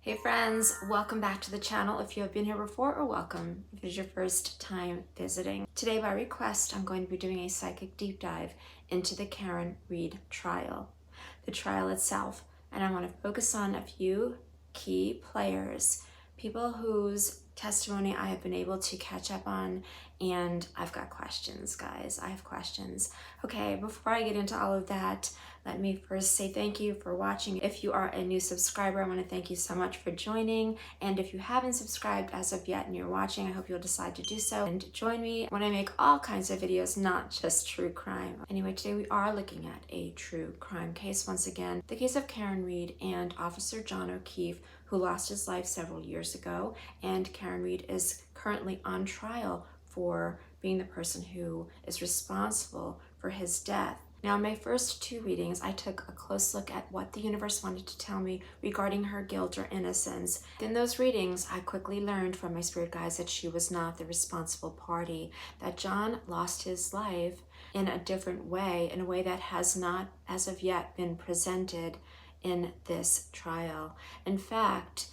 Hey friends, welcome back to the channel if you have been here before, or welcome if it is your first time visiting. Today by request, I'm going to be doing a psychic deep dive into the Karen Read trial, the trial itself, and I want to focus on a few key players, people whose testimony I have been able to catch up on, and I've got questions, guys. I have questions. Okay, before I get into all of that, let me first say thank you for watching. If you are a new subscriber, I want to thank you so much for joining. And if you haven't subscribed as of yet and you're watching, I hope you'll decide to do so and join me when I make all kinds of videos, not just true crime. Anyway, today we are looking at a true crime case once again. The case of Karen Read and Officer John O'Keefe, who lost his life several years ago. And Karen Read is currently on trial for being the person who is responsible for his death. Now, in my first two readings, I took a close look at what the universe wanted to tell me regarding her guilt or innocence. In those readings, I quickly learned from my spirit guides that she was not the responsible party, that John lost his life in a different way, in a way that has not, as of yet, been presented in this trial. In fact,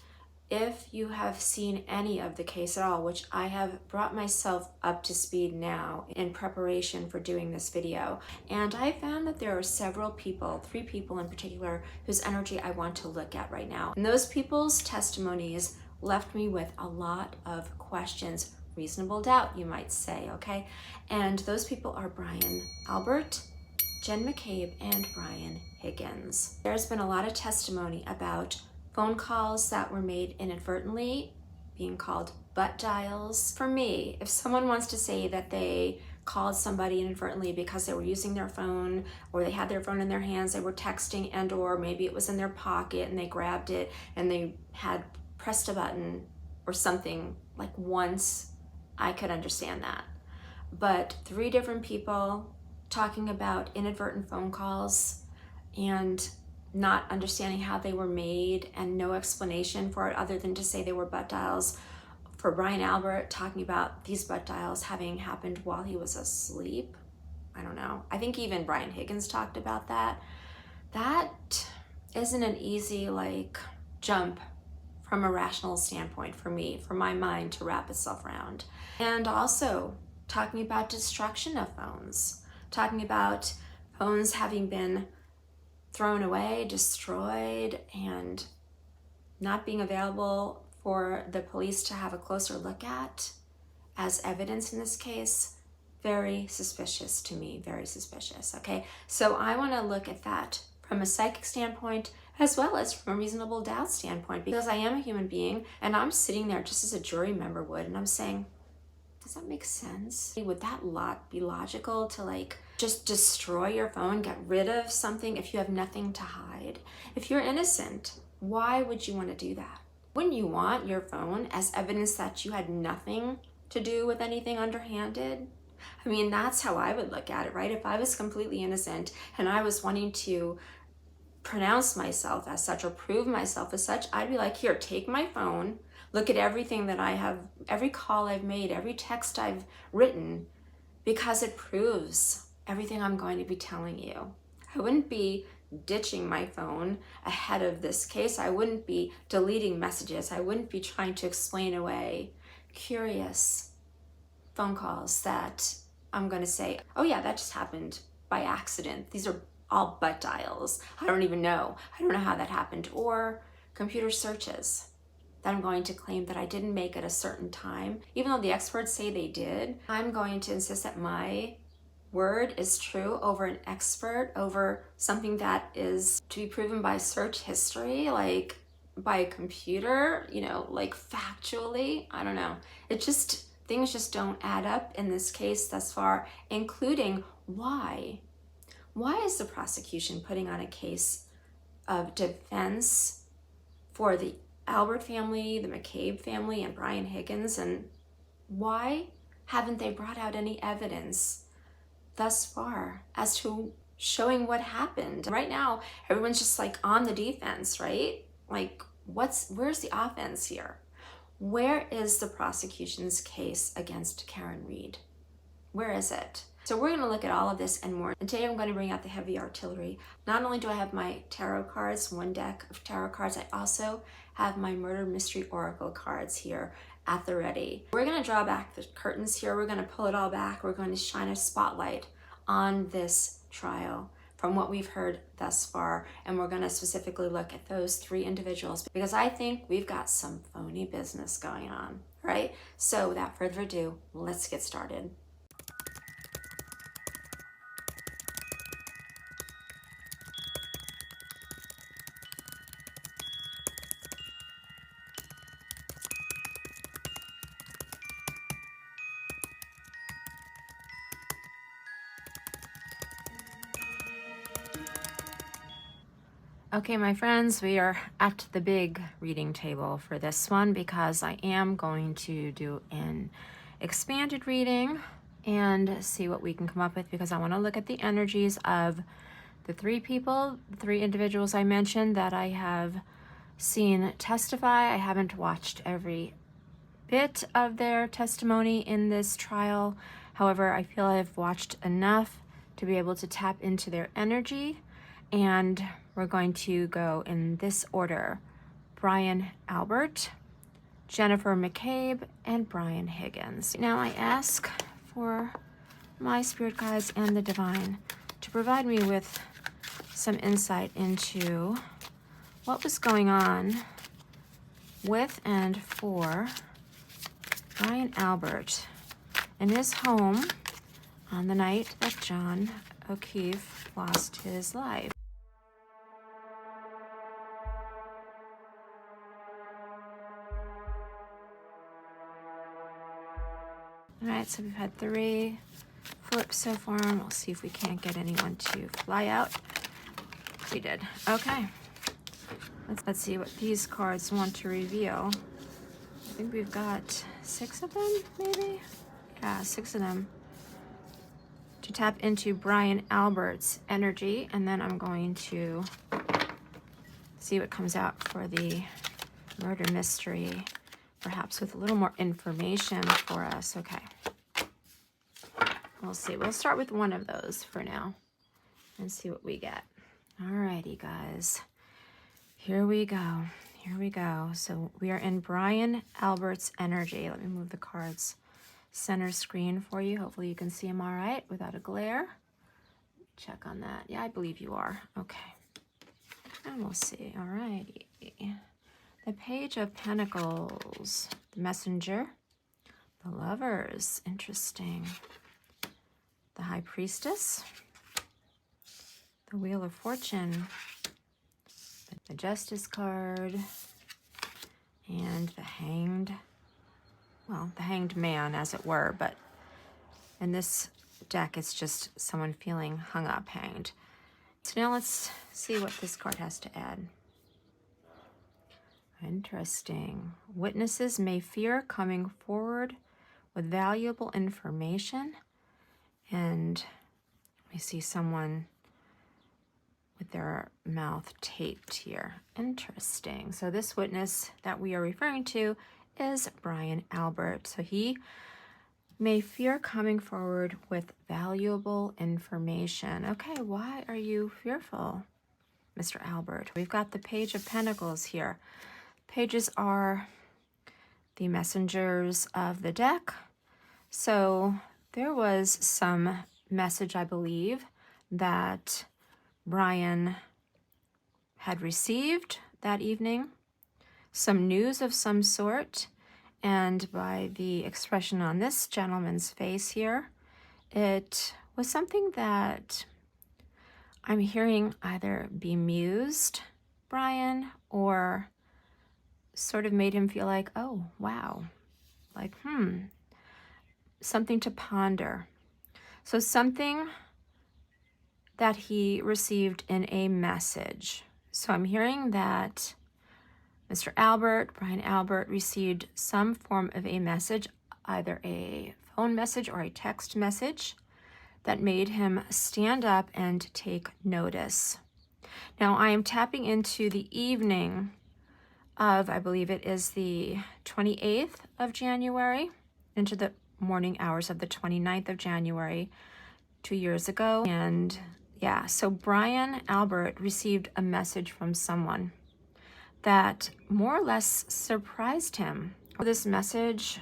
if you have seen any of the case at all, which I have brought myself up to speed now in preparation for doing this video, and I found that there are several people, 3 people in particular, whose energy I want to look at right now. And those people's testimonies left me with a lot of questions, reasonable doubt, you might say, okay? And those people are Brian Albert, Jen McCabe, and Brian Higgins. There's been a lot of testimony about phone calls that were made inadvertently, being called butt dials. For me, if someone wants to say that they called somebody inadvertently because they were using their phone, or they had their phone in their hands, they were texting, and or maybe it was in their pocket and they grabbed it and they had pressed a button or something like once, I could understand that. But 3 different people talking about inadvertent phone calls and not understanding how they were made and no explanation for it other than to say they were butt dials. For Brian Albert, talking about these butt dials having happened while he was asleep. I don't know. I think even Brian Higgins talked about that. That isn't an easy jump from a rational standpoint for me, for my mind to wrap itself around. And also talking about destruction of phones, talking about phones having been thrown away, destroyed, and not being available for the police to have a closer look at as evidence in this case. Very suspicious to me, very suspicious, okay? So I want to look at that from a psychic standpoint as well as from a reasonable doubt standpoint, because I am a human being and I'm sitting there just as a jury member would, and I'm saying, does that make sense? Would that be logical to just destroy your phone, get rid of something if you have nothing to hide? If you're innocent, why would you want to do that? Wouldn't you want your phone as evidence that you had nothing to do with anything underhanded? I mean, that's how I would look at it, right? If I was completely innocent and I was wanting to pronounce myself as such or prove myself as such, I'd be like, here, take my phone, look at everything that I have, every call I've made, every text I've written, because it proves everything I'm going to be telling you. I wouldn't be ditching my phone ahead of this case. I wouldn't be deleting messages. I wouldn't be trying to explain away curious phone calls that I'm going to say, oh yeah, that just happened by accident. These are all butt dials. I don't even know. I don't know how that happened. Or computer searches that I'm going to claim that I didn't make at a certain time, even though the experts say they did. I'm going to insist that my word is true over an expert, over something that is to be proven by search history, like by a computer, factually. I don't know. Things just don't add up in this case thus far, including why. Why is the prosecution putting on a case of defense for the Albert family, the McCabe family, and Brian Higgins? And why haven't they brought out any evidence thus far as to showing what happened? Right now, everyone's just on the defense, right? Where's the offense here? Where is the prosecution's case against Karen Read? Where is it? So we're going to look at all of this and more. And today I'm going to bring out the heavy artillery. Not only do I have my tarot cards, one deck of tarot cards, I also have my murder mystery oracle cards here at the ready. We're going to draw back the curtains here. We're going to pull it all back. We're going to shine a spotlight on this trial from what we've heard thus far, and we're going to specifically look at those 3 individuals because I think we've got some phony business going on, right? So without further ado, let's get started. Okay, my friends, we are at the big reading table for this one because I am going to do an expanded reading and see what we can come up with because I want to look at the energies of the 3 people, the 3 individuals I mentioned that I have seen testify. I haven't watched every bit of their testimony in this trial. However, I feel I've watched enough to be able to tap into their energy, and we're going to go in this order: Brian Albert, Jennifer McCabe, and Brian Higgins. Now I ask for my spirit guides and the divine to provide me with some insight into what was going on with and for Brian Albert in his home on the night that John O'Keefe lost his life. All right, so we've had 3 flips so far, and we'll see if we can't get anyone to fly out. We did. Okay. Let's see what these cards want to reveal. I think we've got 6 of them, maybe? Yeah, 6 of them. To tap into Brian Albert's energy, and then I'm going to see what comes out for the murder mystery, perhaps with a little more information for us. Okay. We'll see. We'll start with one of those for now and see what we get. Alrighty, guys. Here we go. Here we go. So we are in Brian Albert's energy. Let me move the cards center screen for you. Hopefully you can see them all right without a glare. Check on that. Yeah, I believe you are. Okay. And we'll see. Alrighty. The Page of Pentacles, the Messenger, the Lovers, interesting. The High Priestess, the Wheel of Fortune, the Justice card, and the Hanged, well, the Hanged Man, as it were, but in this deck, it's just someone feeling hung up, hanged. So now let's see what this card has to add. Interesting. Witnesses may fear coming forward with valuable information. And we see someone with their mouth taped here. Interesting. So this witness that we are referring to is Brian Albert. So he may fear coming forward with valuable information. Okay, why are you fearful, Mr. Albert? We've got the Page of Pentacles here. Pages are the messengers of the deck. So there was some message, I believe, that Brian had received that evening, some news of some sort, and by the expression on this gentleman's face here, it was something that I'm hearing either bemused Brian or sort of made him feel like, oh, wow, like, something to ponder. So something that he received in a message. So I'm hearing that Mr. Albert, Brian Albert, received some form of a message, either a phone message or a text message, that made him stand up and take notice. Now I am tapping into the evening of, I believe it is the 28th of January, into the morning hours of the 29th of January, 2 years ago. And yeah, so Brian Albert received a message from someone that more or less surprised him. This message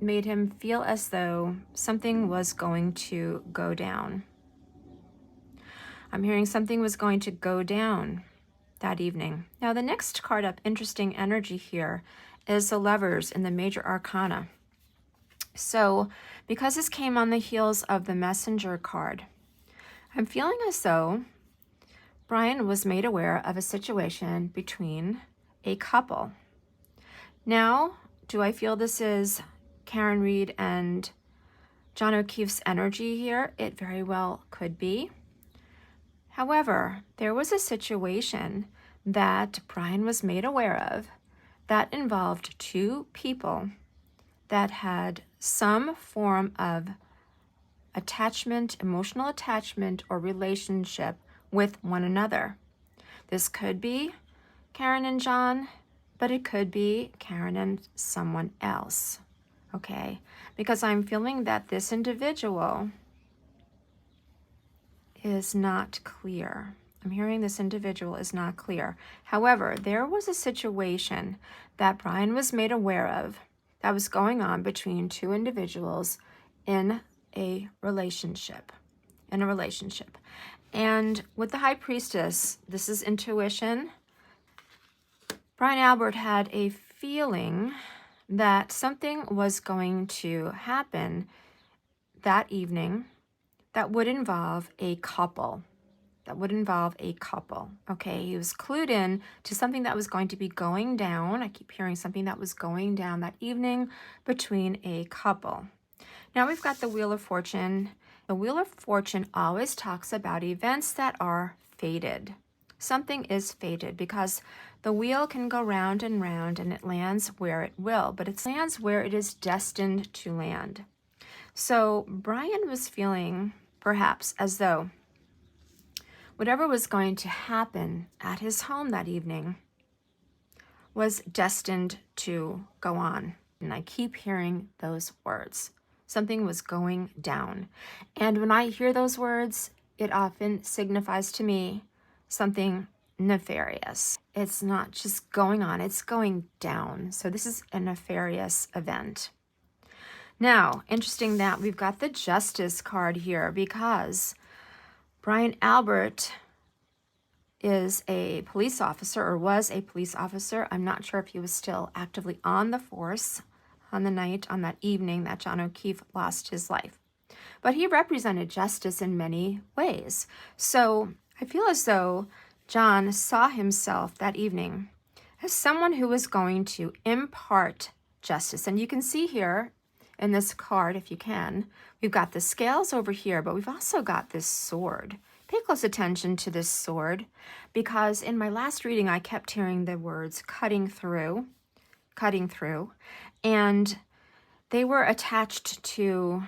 made him feel as though something was going to go down. I'm hearing something was going to go down that evening. Now, the next card up, interesting energy here, is the Lovers in the Major Arcana. So, because this came on the heels of the Messenger card, I'm feeling as though Brian was made aware of a situation between a couple. Now, do I feel this is Karen Reed and John O'Keefe's energy here? It very well could be. However, there was a situation that Brian was made aware of that involved two people that had some form of attachment, emotional attachment, or relationship with one another. This could be Karen and John, but it could be Karen and someone else, okay? Because I'm feeling that this individual is not clear. I'm hearing this individual is not clear. However, there was a situation that Brian was made aware of that was going on between two individuals in a relationship. And with the High Priestess, this is intuition. Brian Albert had a feeling that something was going to happen that evening that would involve a couple. Okay, he was clued in to something that was going to be going down. I keep hearing something that was going down that evening between a couple. Now we've got the Wheel of Fortune. The Wheel of Fortune always talks about events that are fated. Something is fated because the wheel can go round and round and it lands where it will, but it lands where it is destined to land. So Brian was feeling perhaps as though whatever was going to happen at his home that evening was destined to go on. And I keep hearing those words. Something was going down. And when I hear those words, it often signifies to me something nefarious. It's not just going on, it's going down. So this is a nefarious event. Now, interesting that we've got the Justice card here because Brian Albert is a police officer or was a police officer. I'm not sure if he was still actively on the force on that evening that John O'Keefe lost his life. But he represented justice in many ways. So I feel as though John saw himself that evening as someone who was going to impart justice. And you can see here in this card, if you can, we've got the scales over here, but we've also got this sword. Pay close attention to this sword because in my last reading, I kept hearing the words cutting through, and they were attached to,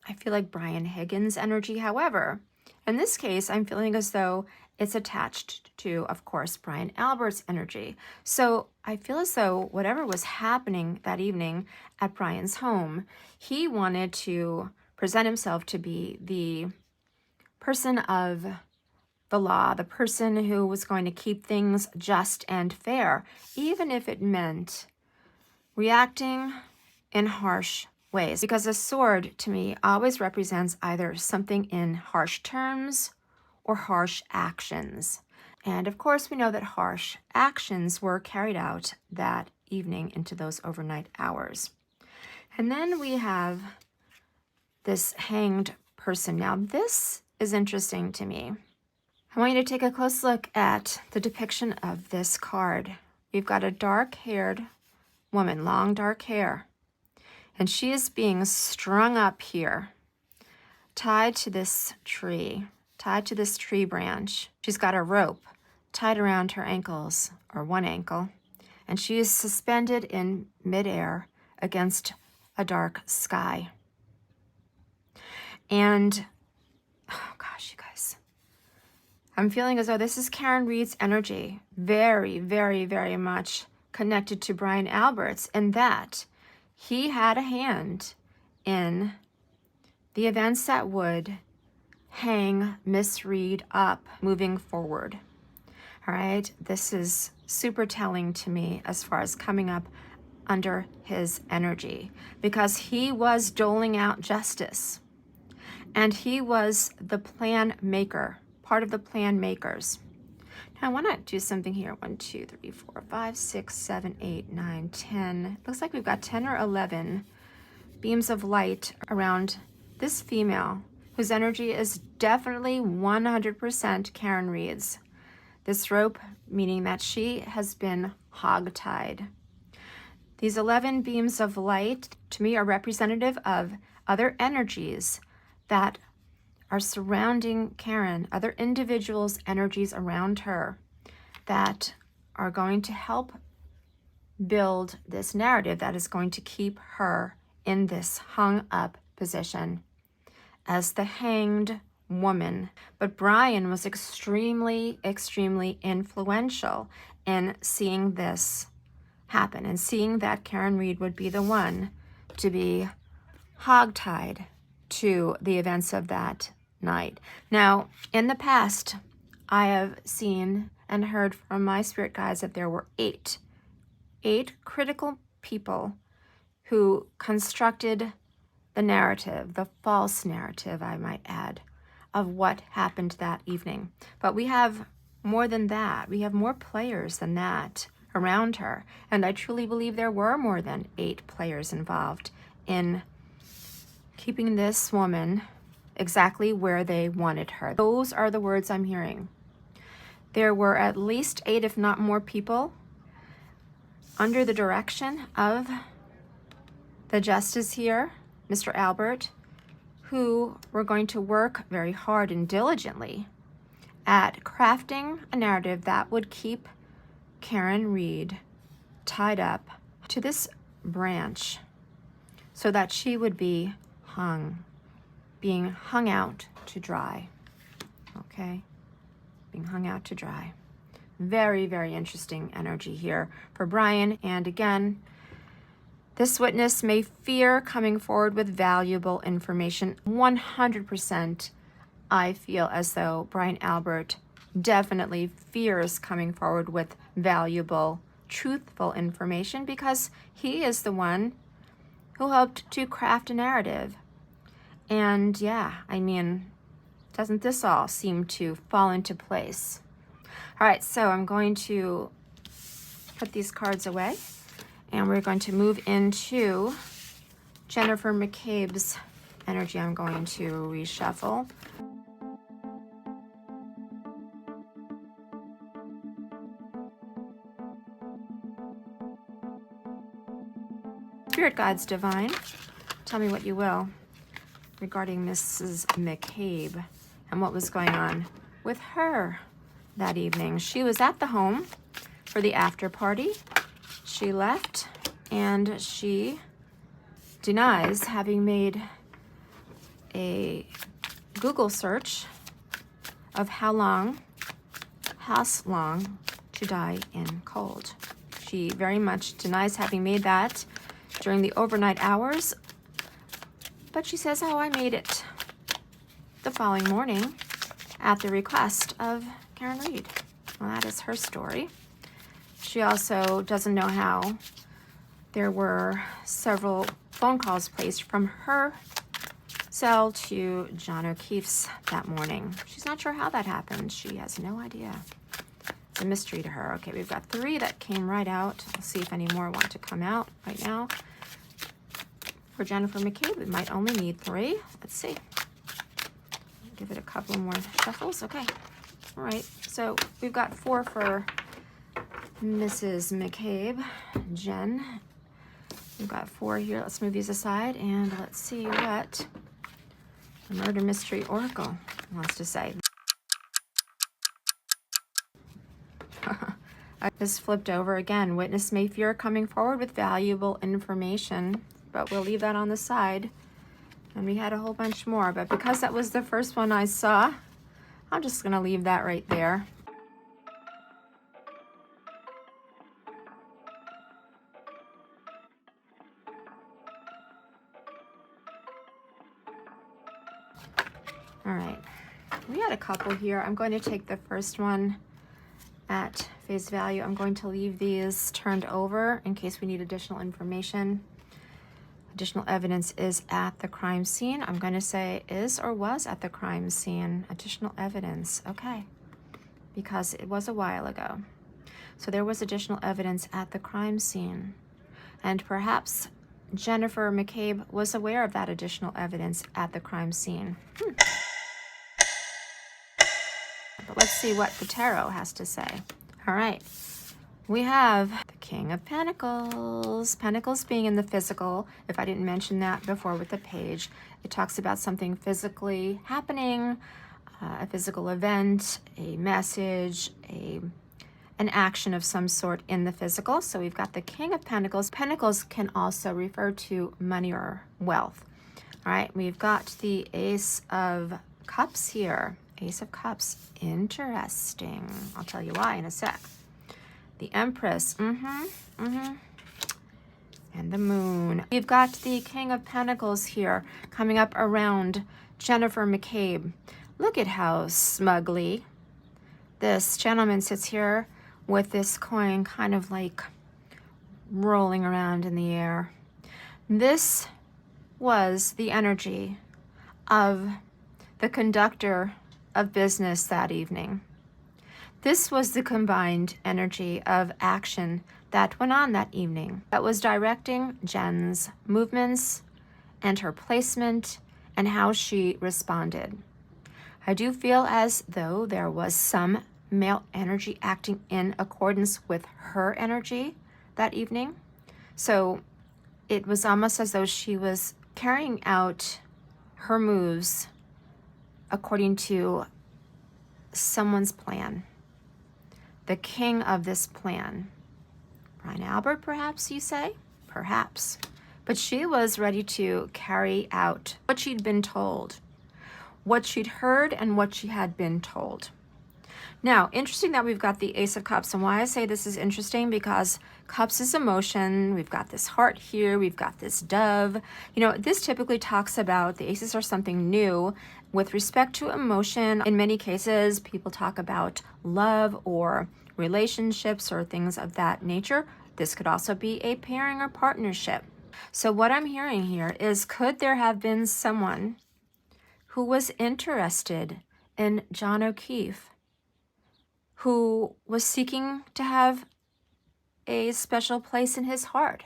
I feel like Brian Higgins' energy. However, in this case, I'm feeling as though it's attached to, of course, Brian Albert's energy. So I feel as though whatever was happening that evening at Brian's home, he wanted to present himself to be the person of the law, the person who was going to keep things just and fair, even if it meant reacting in harsh ways. Because a sword, to me, always represents either something in harsh terms or harsh actions. And of course, we know that harsh actions were carried out that evening into those overnight hours. And then we have this hanged person. Now, this is interesting to me. I want you to take a close look at the depiction of this card. We've got a dark-haired woman, long dark hair, and she is being strung up here, tied to this tree branch. She's got a rope tied around her ankles, or one ankle, and she is suspended in midair against a dark sky. And, oh gosh, you guys, I'm feeling as though this is Karen Reed's energy, very, very, very much connected to Brian Albert's, in that he had a hand in the events that would hang Miss Reed up moving forward. All right, this is super telling to me as far as coming up under his energy, because he was doling out justice and he was the plan maker, part of the plan makers. Now I want to do something here. 1, 2, 3, 4, 5, 6, 7, 8, 9, 10. Looks like we've got 10 or 11 beams of light around this female whose energy is definitely 100% Karen Reed's. This rope meaning that she has been hogtied. These 11 beams of light to me are representative of other energies that are surrounding Karen, other individuals' energies around her that are going to help build this narrative that is going to keep her in this hung up position as the hanged woman. But Brian was extremely, extremely influential in seeing this happen and seeing that Karen Reed would be the one to be hogtied to the events of that night. Now, in the past, I have seen and heard from my spirit guides that there were eight critical people who constructed the narrative, the false narrative, I might add, of what happened that evening. But we have more than that. We have more players than that around her. And I truly believe there were more than 8 players involved in keeping this woman exactly where they wanted her. Those are the words I'm hearing. There were at least 8, if not more, people under the direction of the justice here, Mr. Albert, who were going to work very hard and diligently at crafting a narrative that would keep Karen Reed tied up to this branch so that she would be being hung out to dry. Okay? Being hung out to dry. Very, very interesting energy here for Brian. And again, this witness may fear coming forward with valuable information. 100%, I feel as though Brian Albert definitely fears coming forward with valuable, truthful information because he is the one who helped to craft a narrative. And yeah, I mean, doesn't this all seem to fall into place? All right, so I'm going to put these cards away and we're going to move into Jennifer McCabe's energy. I'm going to reshuffle. Spirit guides divine, tell me what you will regarding Mrs. McCabe and what was going on with her that evening. She was at the home for the after party. She left and she denies having made a Google search of how long to die in cold. She very much denies having made that during the overnight hours, but she says, oh, I made it the following morning at the request of Karen Reed. Well, that is her story. She also doesn't know how there were several phone calls placed from her cell to John O'Keefe's that morning. She's not sure how that happened. She has no idea. It's a mystery to her. Okay, we've got 3 that came right out. We'll see if any more want to come out right now. For Jennifer McCabe, we might only need 3. Let's see. Give it a couple more shuffles. Okay. All right. So we've got 4 for Mrs. McCabe. Jen. We've got 4 here. Let's move these aside and let's see what the Murder Mystery Oracle wants to say. I just flipped over again. Witness may fear coming forward with valuable information, but we'll leave that on the side. And we had a whole bunch more, but because that was the first one I saw, I'm just going to leave that right there. All right, we had a couple here. I'm going to take the first one at face value. I'm going to leave these turned over in case we need additional information. Additional evidence is at the crime scene. I'm going to say is or was at the crime scene. Additional evidence. Okay. Because it was a while ago. So there was additional evidence at the crime scene. And perhaps Jennifer McCabe was aware of that additional evidence at the crime scene. But let's see what the tarot has to say. All right. We have the King of Pentacles. Pentacles being in the physical. If I didn't mention that before with the page, it talks about something physically happening, a physical event, a message, an action of some sort in the physical. So we've got the King of Pentacles. Pentacles can also refer to money or wealth. All right, we've got the Ace of Cups here. Ace of Cups, interesting. I'll tell you why in a sec. The Empress, and the Moon. We've got the King of Pentacles here coming up around Jennifer McCabe. Look at how smugly this gentleman sits here with this coin kind of like rolling around in the air. This was the energy of the conductor of business that evening. This was the combined energy of action that went on that evening that was directing Jen's movements and her placement and how she responded. I do feel as though there was some male energy acting in accordance with her energy that evening. So it was almost as though she was carrying out her moves according to someone's plan. The king of this plan. Brian Albert, perhaps you say? Perhaps. But she was ready to carry out what she'd been told, what she'd heard and what she had been told. Now, interesting that we've got the Ace of Cups. And why I say this is interesting, because Cups is emotion. We've got this heart here. We've got this dove. You know, this typically talks about the aces are something new with respect to emotion. In many cases, people talk about love or relationships or things of that nature. This could also be a pairing or partnership. So what I'm hearing here is, could there have been someone who was interested in John O'Keefe, who was seeking to have a special place in his heart?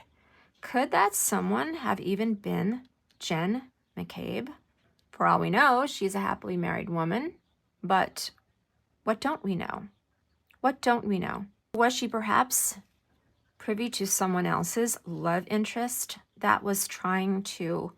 Could that someone have even been Jen McCabe? For all we know, she's a happily married woman, but what don't we know? What don't we know? Was she perhaps privy to someone else's love interest that was trying to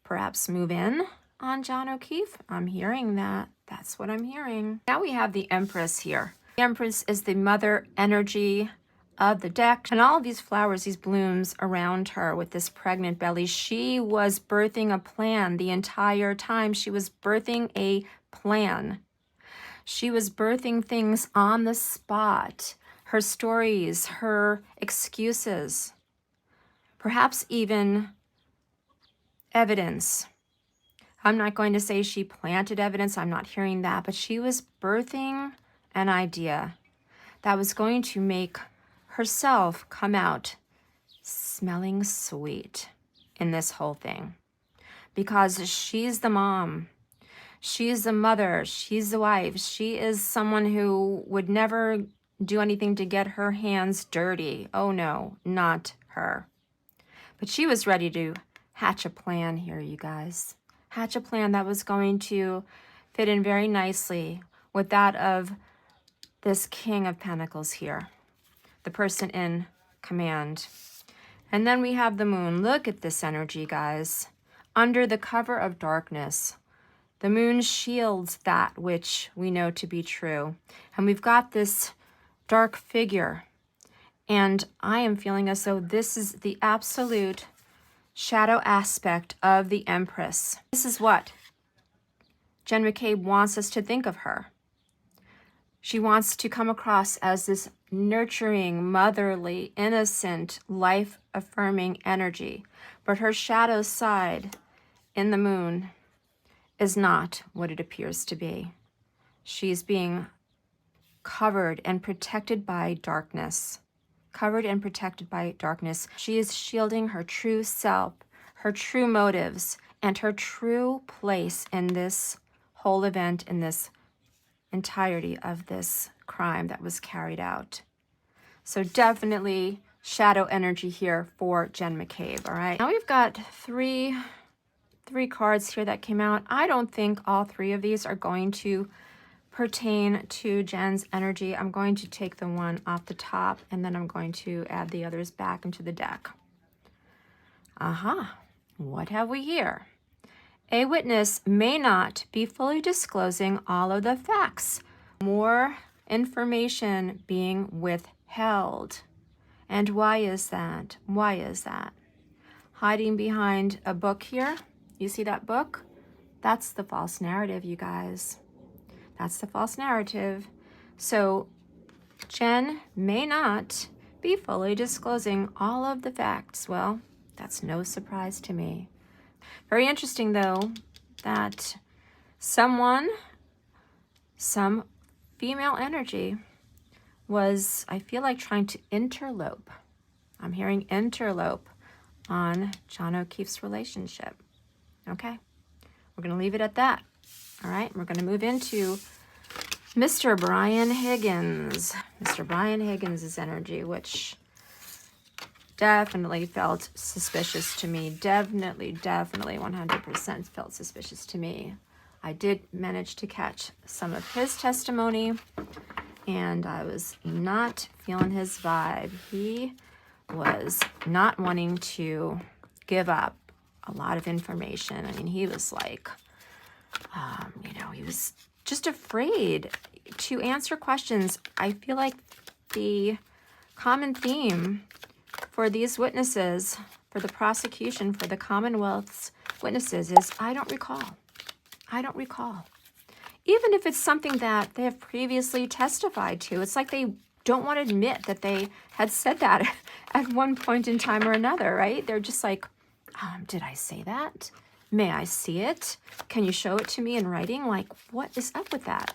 perhaps move in on John O'Keefe? I'm hearing that. That's what I'm hearing. Now we have the Empress here. The Empress is the mother energy of the deck, and all of these flowers, these blooms around her with this pregnant belly. She was birthing a plan the entire time. She was birthing a plan. She was birthing things on the spot. Her stories, her excuses, perhaps even evidence. I'm not going to say she planted evidence. I'm not hearing that, but she was birthing an idea that was going to make herself come out smelling sweet in this whole thing, because she's the mom, she's the mother, she's the wife, she is someone who would never do anything to get her hands dirty. Oh no, not her. But she was ready to hatch a plan here, you guys. Hatch a plan that was going to fit in very nicely with that of this King of Pentacles here, the person in command. And then we have the Moon. Look at this energy, guys. Under the cover of darkness, the Moon shields that which we know to be true. And we've got this dark figure. And I am feeling as though this is the absolute shadow aspect of the Empress. This is what Jen McCabe wants us to think of her. She wants to come across as this nurturing, motherly, innocent, life-affirming energy. But her shadow side in the Moon is not what it appears to be. She's being covered and protected by darkness. Covered and protected by darkness. She is shielding her true self, her true motives, and her true place in this whole event, in this entirety of this crime that was carried out. So definitely shadow energy here for Jen McCabe, all right? Now we've got three cards here that came out. I don't think all three of these are going to pertain to Jen's energy. I'm going to take the one off the top, and then I'm going to add the others back into the deck. What have we here? A witness may not be fully disclosing all of the facts. More information being withheld. And why is that? Why is that? Hiding behind a book here. You see that book? That's the false narrative, you guys. That's the false narrative. So Jen may not be fully disclosing all of the facts. Well, that's no surprise to me. Very interesting, though, that some female energy was, I feel like, trying to interlope. I'm hearing interlope on John O'Keefe's relationship. Okay, we're going to leave it at that. All right, we're going to move into Mr. Brian Higgins. Mr. Brian Higgins' energy, which definitely felt suspicious to me. Definitely 100% felt suspicious to me. I did manage to catch some of his testimony, and I was not feeling his vibe. He was not wanting to give up a lot of information. I mean, he was like, he was just afraid to answer questions. I feel like the common theme for these witnesses, for the prosecution, for the Commonwealth's witnesses is, I don't recall. I don't recall. Even if it's something that they have previously testified to, it's like they don't want to admit that they had said that at one point in time or another, right? They're just like, did I say that? May I see it? Can you show it to me in writing? Like, what is up with that?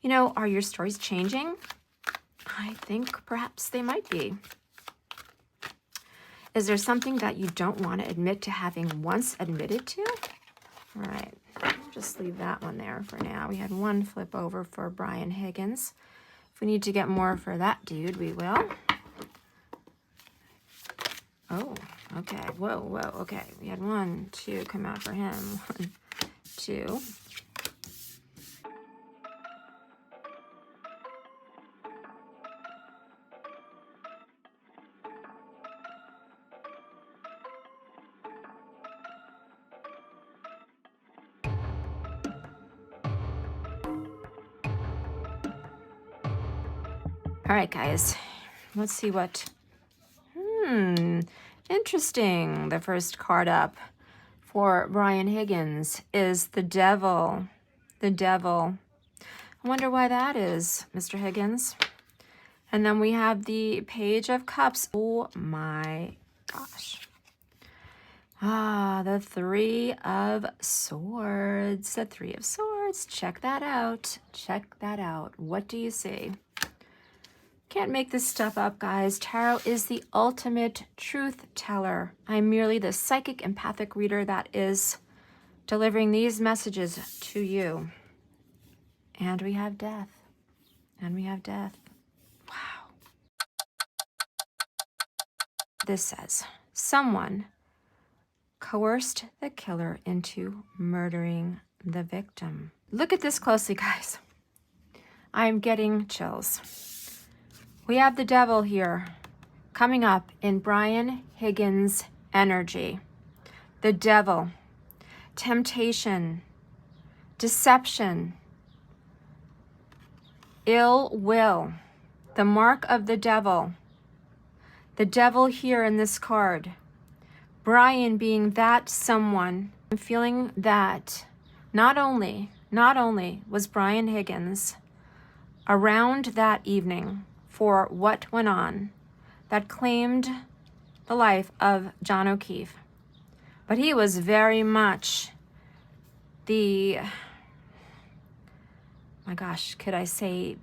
You know, are your stories changing? I think perhaps they might be. Is there something that you don't want to admit to having once admitted to? All right, I'll just leave that one there for now. We had one flip over for Brian Higgins. If we need to get more for that dude, we will. Oh, okay. Whoa, okay. We had 1, 2 come out for him. 1, 2. All right, guys. Let's see what... Interesting. The first card up for Brian Higgins is the Devil. The Devil. I wonder why that is, Mr. Higgins. And then we have the Page of Cups. Oh my gosh. The Three of Swords. The Three of Swords. Check that out. Check that out. What do you see? Can't make this stuff up, guys. Tarot is the ultimate truth teller. I'm merely the psychic empathic reader that is delivering these messages to you. And we have death. And we have death. Wow. This says, someone coerced the killer into murdering the victim. Look at this closely, guys. I'm getting chills. We have the Devil here coming up in Brian Higgins' energy. The Devil, temptation, deception, ill will, the mark of the devil. The devil here in this card. Brian being that someone. I'm feeling that not only was Brian Higgins around that evening for what went on that claimed the life of John O'Keefe, but he was very much the, my gosh, could I say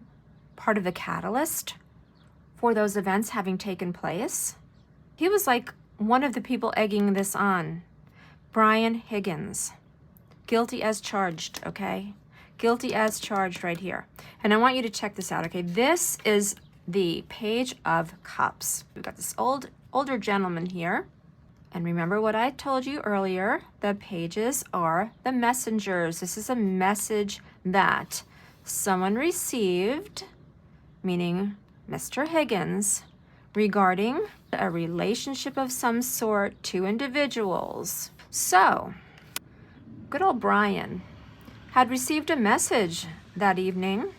part of the catalyst for those events having taken place. He was like one of the people egging this on. Brian Higgins, guilty as charged, okay? Guilty as charged right here. And I want you to check this out, okay? This is the Page of Cups. We've got this older gentleman here. And remember what I told you earlier, the pages are the messengers. This is a message that someone received, meaning Mr. Higgins, regarding a relationship of some sort, two individuals. So, good old Brian had received a message that evening,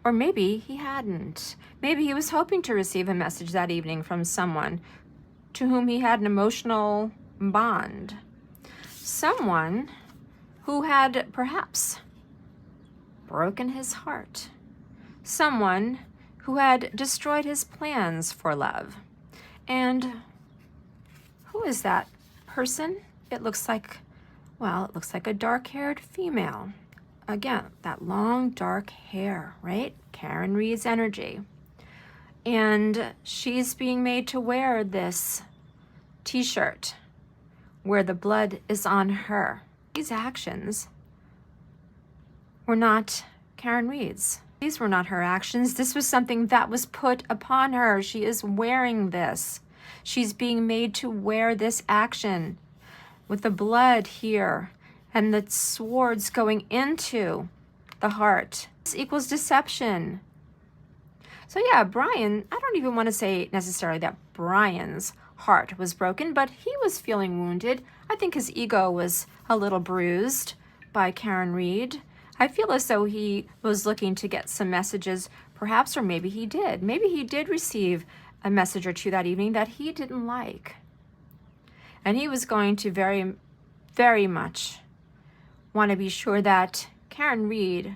or maybe he hadn't. Maybe he was hoping to receive a message that evening from someone to whom he had an emotional bond. Someone who had perhaps broken his heart. Someone who had destroyed his plans for love. And who is that person? It looks like, well, it looks like a dark-haired female. Again, that long dark hair, right? Karen Reed's energy. And she's being made to wear this t-shirt where the blood is on her. These actions were not Karen Reed's. These were not her actions. This was something that was put upon her. She is wearing this. She's being made to wear this action with the blood here and the swords going into the heart. This equals deception. So yeah, Brian, I don't even want to say necessarily that Brian's heart was broken, but he was feeling wounded. I think his ego was a little bruised by Karen Reed. I feel as though he was looking to get some messages, perhaps, or maybe he did. Maybe he did receive a message or two that evening that he didn't like. And he was going to very, very much want to be sure that Karen Reed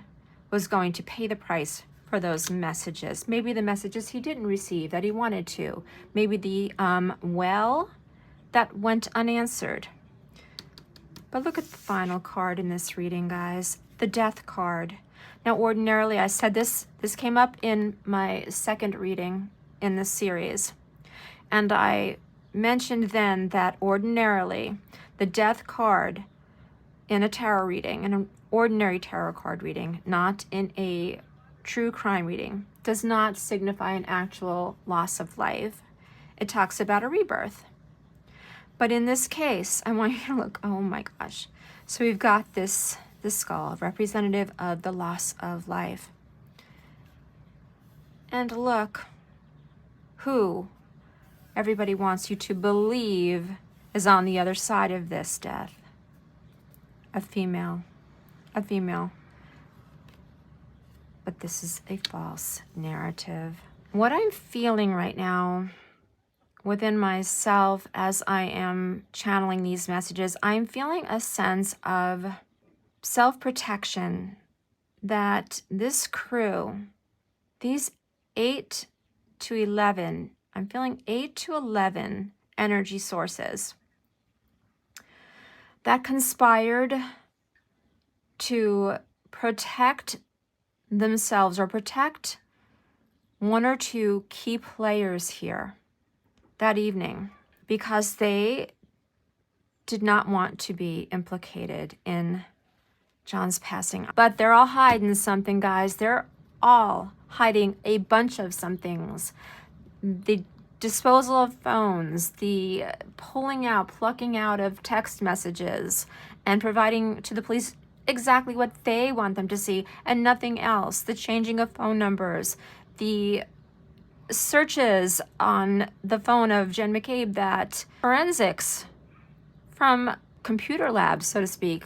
was going to pay the price for those messages. Maybe the messages he didn't receive that he wanted to. Maybe the well that went unanswered. But look at the final card in this reading, guys. The Death card. Now, ordinarily, I said this came up in my second reading in this series. And I mentioned then that ordinarily, the Death card in a tarot reading, in an ordinary tarot card reading, not in a true crime reading, does not signify an actual loss of life. It talks about a rebirth. But in this case, I want you to look, oh my gosh. So we've got this skull, representative of the loss of life. And look who everybody wants you to believe is on the other side of this death. A female. A female. But this is a false narrative. What I'm feeling right now within myself as I am channeling these messages, I'm feeling a sense of self-protection that this crew, these 8 to 11, I'm feeling 8 to 11 energy sources that conspired to protect themselves or protect one or two key players here that evening because they did not want to be implicated in John's passing. But they're all hiding something, guys. They're all hiding a bunch of some things. The disposal of phones, the plucking out of text messages, and providing to the police exactly what they want them to see and nothing else. The changing of phone numbers, the searches on the phone of Jen McCabe, that forensics from computer labs, so to speak,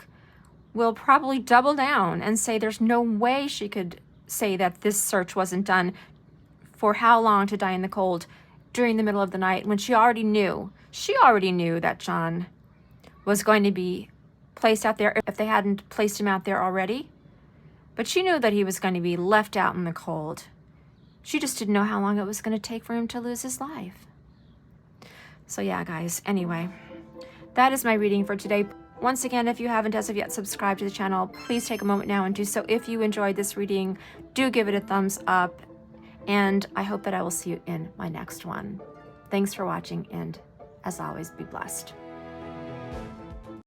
will probably double down and say there's no way she could say that this search wasn't done for how long to die in the cold during the middle of the night when she already knew that John was going to be placed out there if they hadn't placed him out there already. But she knew that he was going to be left out in the cold. She just didn't know how long it was going to take for him to lose his life. So yeah, guys, anyway, that is my reading for today. Once again, if you haven't as of yet subscribed to the channel, please take a moment now and do so. If you enjoyed this reading, do give it a thumbs up. And I hope that I will see you in my next one. Thanks for watching, and as always, be blessed.